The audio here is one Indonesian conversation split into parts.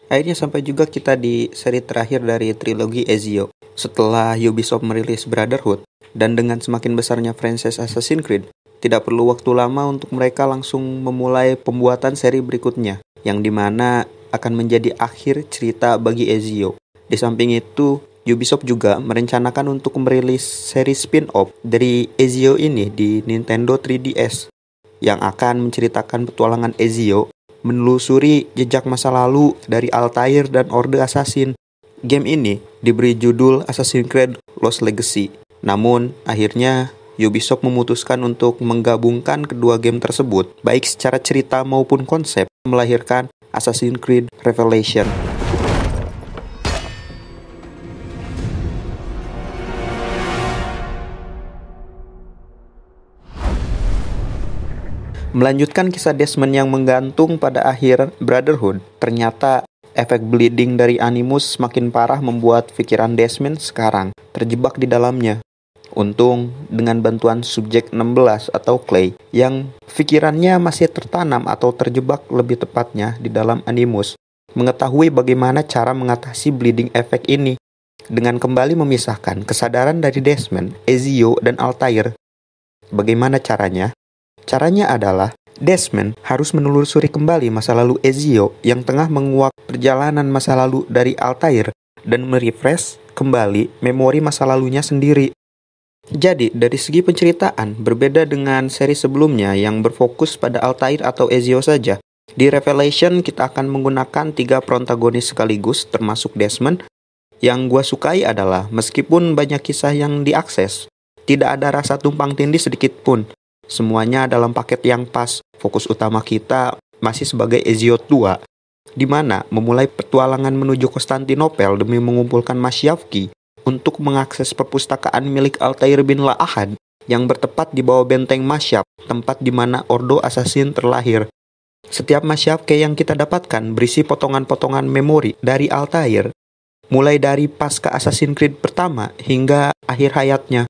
Akhirnya sampai juga kita di seri terakhir dari trilogi Ezio. Setelah Ubisoft merilis Brotherhood, dan dengan semakin besarnya franchise Assassin's Creed, tidak perlu waktu lama untuk mereka langsung memulai pembuatan seri berikutnya, yang dimana akan menjadi akhir cerita bagi Ezio. Di samping itu, Ubisoft juga merencanakan untuk merilis seri spin-off dari Ezio ini di Nintendo 3DS, yang akan menceritakan petualangan Ezio menelusuri jejak masa lalu dari Altair dan Orde Assassin. Game ini diberi judul Assassin's Creed Lost Legacy. Namun, akhirnya Ubisoft memutuskan untuk menggabungkan kedua game tersebut, baik secara cerita maupun konsep, melahirkan Assassin's Creed Revelation. Melanjutkan kisah Desmond yang menggantung pada akhir Brotherhood, ternyata efek bleeding dari Animus semakin parah membuat pikiran Desmond sekarang terjebak di dalamnya. Untung, dengan bantuan subjek 16 atau Clay, yang pikirannya masih tertanam atau terjebak lebih tepatnya di dalam Animus, mengetahui bagaimana cara mengatasi bleeding effect ini, dengan kembali memisahkan kesadaran dari Desmond, Ezio, dan Altair. Bagaimana caranya? Caranya adalah Desmond harus menelusuri kembali masa lalu Ezio yang tengah menguak perjalanan masa lalu dari Altair dan merefresh kembali memori masa lalunya sendiri. Jadi, dari segi penceritaan, berbeda dengan seri sebelumnya yang berfokus pada Altair atau Ezio saja. Di Revelation, kita akan menggunakan 3 protagonis sekaligus, termasuk Desmond. Yang gua sukai adalah, meskipun banyak kisah yang diakses, tidak ada rasa tumpang tindih sedikit pun. Semuanya dalam paket yang pas. Fokus utama kita masih sebagai Ezio tua, di mana memulai petualangan menuju Konstantinopel demi mengumpulkan Masyafki untuk mengakses perpustakaan milik Altair bin La'ahad yang bertepat di bawah benteng Masyaf, tempat di mana Ordo Assassin terlahir. Setiap Masyafki yang kita dapatkan berisi potongan-potongan memori dari Altair, mulai dari pasca Assassin's Creed pertama hingga akhir hayatnya.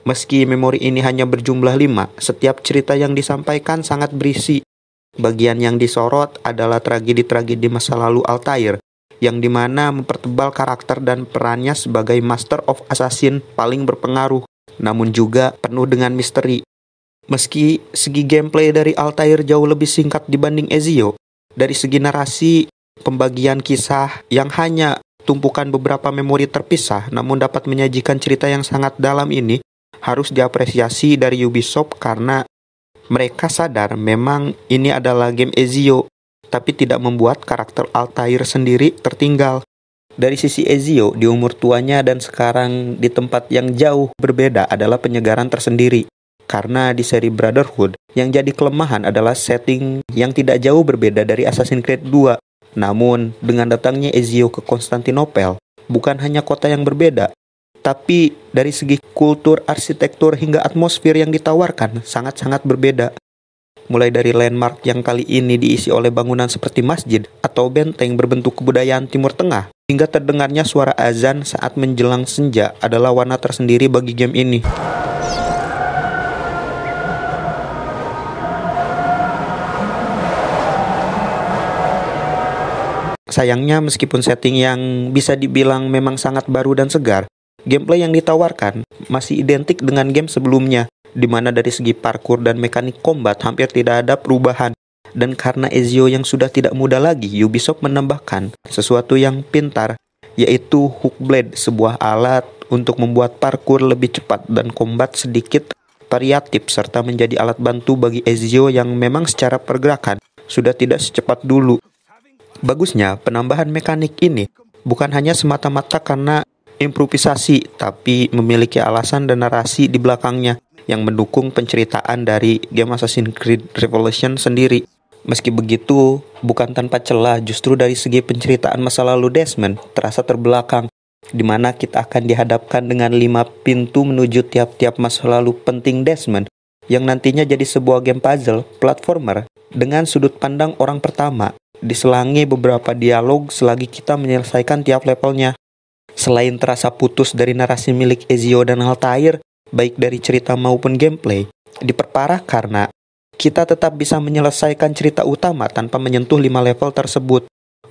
Meski memori ini hanya berjumlah 5, setiap cerita yang disampaikan sangat berisi. Bagian yang disorot adalah tragedi-tragedi masa lalu Altair, yang dimana mempertebal karakter dan perannya sebagai Master of Assassin paling berpengaruh, namun juga penuh dengan misteri. Meski segi gameplay dari Altair jauh lebih singkat dibanding Ezio, dari segi narasi, pembagian kisah yang hanya tumpukan beberapa memori terpisah namun dapat menyajikan cerita yang sangat dalam ini, harus diapresiasi dari Ubisoft karena mereka sadar memang ini adalah game Ezio, tapi tidak membuat karakter Altair sendiri tertinggal. Dari sisi Ezio, di umur tuanya dan sekarang di tempat yang jauh berbeda adalah penyegaran tersendiri. Karena di seri Brotherhood, yang jadi kelemahan adalah setting yang tidak jauh berbeda dari Assassin's Creed 2. Namun, dengan datangnya Ezio ke Konstantinopel, bukan hanya kota yang berbeda, tapi dari segi kultur, arsitektur, hingga atmosfer yang ditawarkan sangat-sangat berbeda. Mulai dari landmark yang kali ini diisi oleh bangunan seperti masjid atau benteng berbentuk kebudayaan Timur Tengah, hingga terdengarnya suara azan saat menjelang senja adalah warna tersendiri bagi game ini. Sayangnya, meskipun setting yang bisa dibilang memang sangat baru dan segar, gameplay yang ditawarkan masih identik dengan game sebelumnya, di mana dari segi parkour dan mekanik combat hampir tidak ada perubahan. Dan karena Ezio yang sudah tidak muda lagi, Ubisoft menambahkan sesuatu yang pintar, yaitu Hook Blade, sebuah alat untuk membuat parkour lebih cepat dan combat sedikit variatif, serta menjadi alat bantu bagi Ezio yang memang secara pergerakan sudah tidak secepat dulu. Bagusnya, penambahan mekanik ini bukan hanya semata-mata karena improvisasi, tapi memiliki alasan dan narasi di belakangnya yang mendukung penceritaan dari game Assassin's Creed Revelation sendiri. Meski begitu, bukan tanpa celah, justru dari segi penceritaan masa lalu Desmond terasa terbelakang, di mana kita akan dihadapkan dengan 5 pintu menuju tiap-tiap masa lalu penting Desmond, yang nantinya jadi sebuah game puzzle platformer dengan sudut pandang orang pertama, diselangi beberapa dialog selagi kita menyelesaikan tiap levelnya. Selain terasa putus dari narasi milik Ezio dan Altair, baik dari cerita maupun gameplay, diperparah karena kita tetap bisa menyelesaikan cerita utama tanpa menyentuh 5 level tersebut.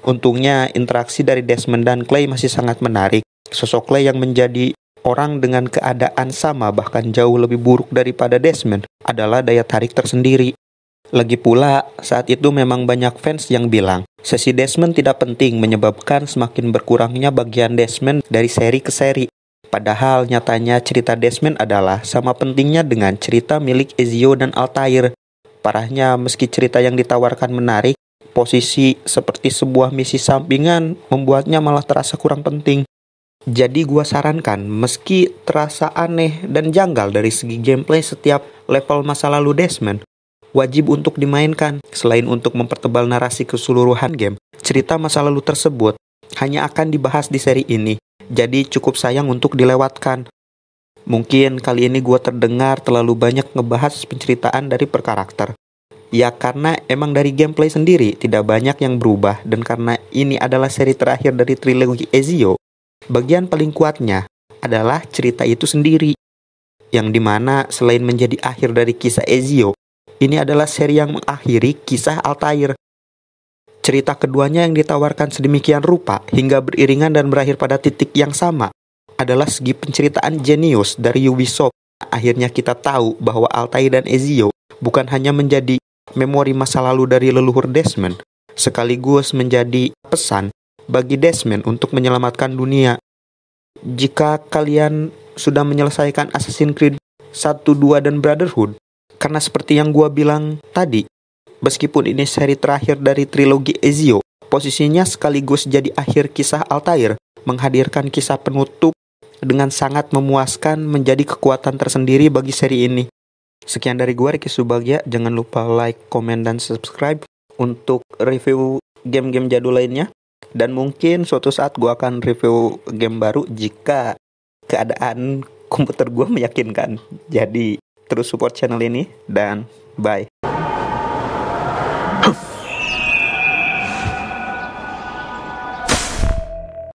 Untungnya interaksi dari Desmond dan Clay masih sangat menarik. Sosok Clay yang menjadi orang dengan keadaan sama bahkan jauh lebih buruk daripada Desmond adalah daya tarik tersendiri. Lagi pula, saat itu memang banyak fans yang bilang, sesi Desmond tidak penting menyebabkan semakin berkurangnya bagian Desmond dari seri ke seri. Padahal nyatanya cerita Desmond adalah sama pentingnya dengan cerita milik Ezio dan Altair. Parahnya, meski cerita yang ditawarkan menarik, posisi seperti sebuah misi sampingan membuatnya malah terasa kurang penting. Jadi gua sarankan, meski terasa aneh dan janggal dari segi gameplay setiap level masa lalu Desmond, wajib untuk dimainkan. Selain untuk mempertebal narasi keseluruhan game, cerita masa lalu tersebut hanya akan dibahas di seri ini, jadi cukup sayang untuk dilewatkan. Mungkin kali ini gua terdengar terlalu banyak ngebahas penceritaan dari per karakter. Ya karena emang dari gameplay sendiri tidak banyak yang berubah, dan karena ini adalah seri terakhir dari trilogi Ezio, bagian paling kuatnya adalah cerita itu sendiri, yang dimana selain menjadi akhir dari kisah Ezio, ini adalah seri yang mengakhiri kisah Altair. Cerita keduanya yang ditawarkan sedemikian rupa hingga beriringan dan berakhir pada titik yang sama adalah segi penceritaan jenius dari Ubisoft. Akhirnya kita tahu bahwa Altair dan Ezio bukan hanya menjadi memori masa lalu dari leluhur Desmond, sekaligus menjadi pesan bagi Desmond untuk menyelamatkan dunia. Jika kalian sudah menyelesaikan Assassin's Creed 1, 2, dan Brotherhood, karena seperti yang gua bilang tadi, meskipun ini seri terakhir dari trilogi Ezio, posisinya sekaligus jadi akhir kisah Altair, menghadirkan kisah penutup dengan sangat memuaskan, menjadi kekuatan tersendiri bagi seri ini. Sekian dari gua, Ricky Subagja. Jangan lupa like, komen, dan subscribe untuk review game-game jadul lainnya. Dan mungkin suatu saat gue akan review game baru jika keadaan komputer gue meyakinkan. Jadi terus support channel ini dan bye.